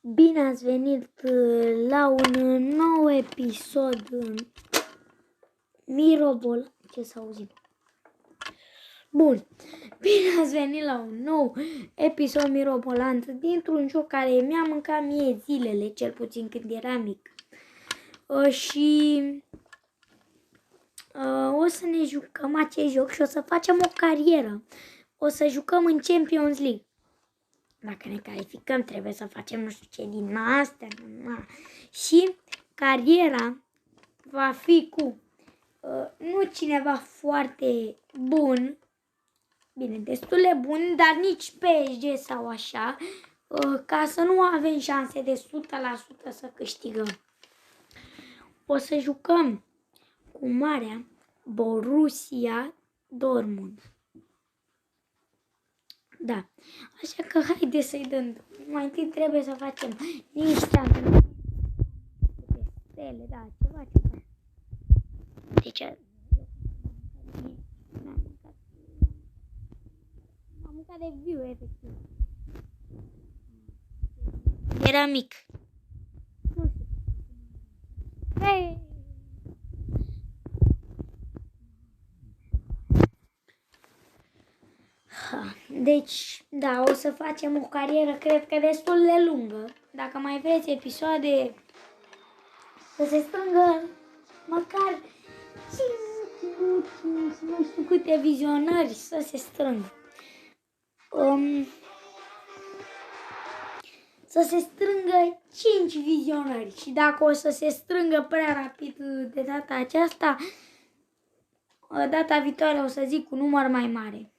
Bine ați venit la un nou episod Mirobol. Ce s-a auzit? Bun, bine ați venit la un nou episod mirobolant dintr-un joc care mi-a mâncat mie zilele, cel puțin când eram mic. Și o să ne jucăm acest joc și o să facem o carieră. O să jucăm în Champions League. Dacă ne calificăm, trebuie să facem nu știu ce din astea. Și cariera va fi cu nu cineva foarte bun, bine, destul de bun, dar nici PSG sau așa, ca să nu avem șanse de 100% să câștigăm. O să jucăm cu marea Borussia Dortmund. Da, așa că haide să-i dăm. Mai întâi trebuie să facem niște antrenamente de stele, da, ceva. Deci, m-am mâncat de viu, efectiv. Era mic. Nu știu. Hei! Deci, da, o să facem o carieră, cred că destul de lungă. Dacă mai vreți episoade, să se strângă măcar 5, nu știu câte vizionări să se strângă. Să se strângă 5 vizionări. Și dacă o să se strângă prea rapid de data aceasta, data viitoare o să zic un număr mai mare.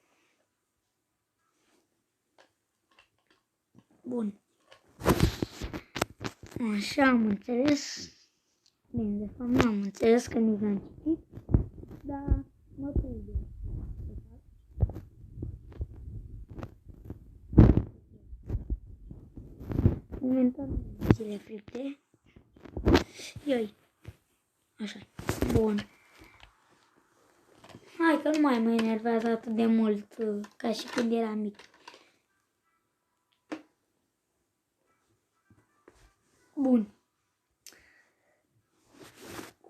Bun. Așa am înțeles. Bine, de fapt nu am înțeles că nici n-am citit. Dar mă crede. Momentan zile fripte. Ioi. Așa. Bun. Hai că nu mai mă enervează atât de mult ca și când eram mic. Bun.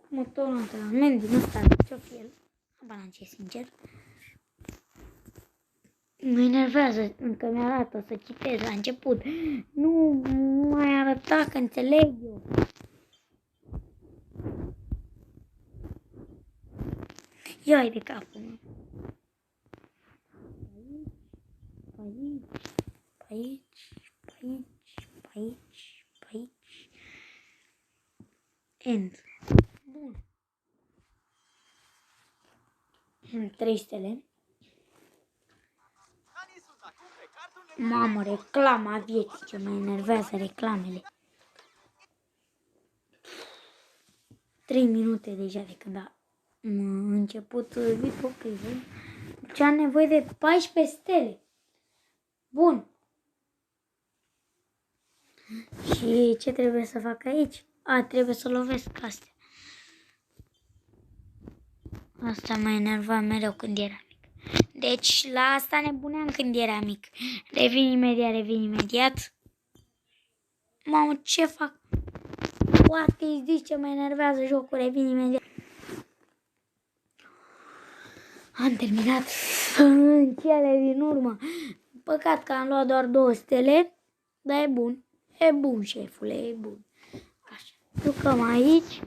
Motorul antrenament din ăsta, ce-o fi el? Aba n-am ce, sincer. Mă enervează, încă mi-arată să citez la început. Nu mai arăta că înțeleg eu. Ia-i de capul meu. Aici. End. Bun. 3 stele. Mamă, reclama vieții, ce mă enervează reclamele. 3 minute deja de când a început videoclipul. Ce am nevoie de 14 stele. Bun. Și ce trebuie să fac aici? Trebuie să lovesc astea. Asta mă enerva mereu când eram mic. Deci la asta nebuneam când eram mic. Revin imediat. Mamă, ce fac? Poate îi zici ce mă enervează jocul, revin imediat. Am terminat în cele din urmă. Păcat că am luat doar 2 stele, dar e bun. E bun, șefule, e bun. Așa, jucăm aici.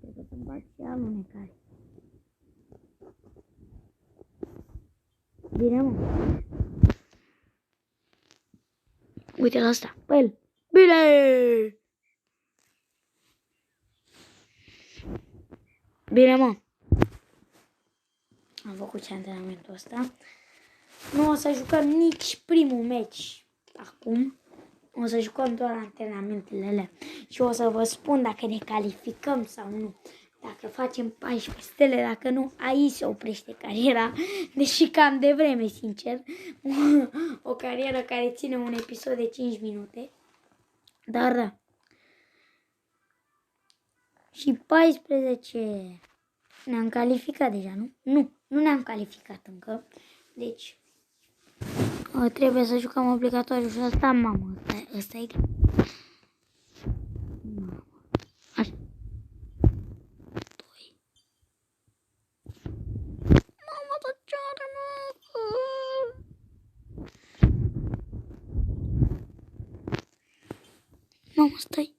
Trebuie să-mi fac și alunecare. Bine, mă. Uite la asta, pe el. Bine! Bine, mă. Am făcut și antrenamentul ăsta. Nu o să jucăm nici primul meci acum. O să jucăm doar antrenamentele alea. Și o să vă spun dacă ne calificăm sau nu. Dacă facem 14 stele, dacă nu, aici se oprește cariera. Deși cam de vreme, sincer. O carieră care ține un episod de 5 minute. Dar da. Și 14 ne-am calificat deja, nu? Nu ne-am calificat încă. Deci Trebuie să jucăm obligatoriu și asta, mamă, ăsta e greu. Mamă. Așa. 2. Mamă, dar ce are, mă? Mamă, stai.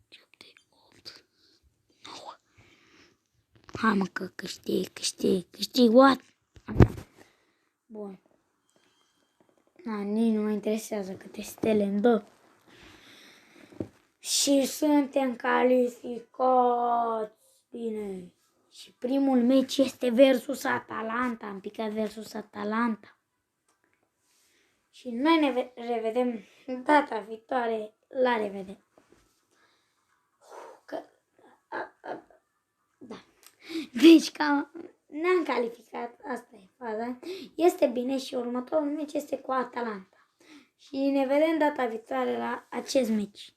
7, 8, 9. Hai, mă, că câștig, what? Așa. Bun. Nici nu mă interesează câte stele îmi dă. Și suntem calificați. Bine. Și primul meci este versus Atalanta. Am picat versus Atalanta. Și noi ne revedem data viitoare. La revedere. Da. Deci ne-am calificat. Asta e faza. Este bine și următorul meci este cu Atalanta. Și ne vedem data viitoare la acest meci.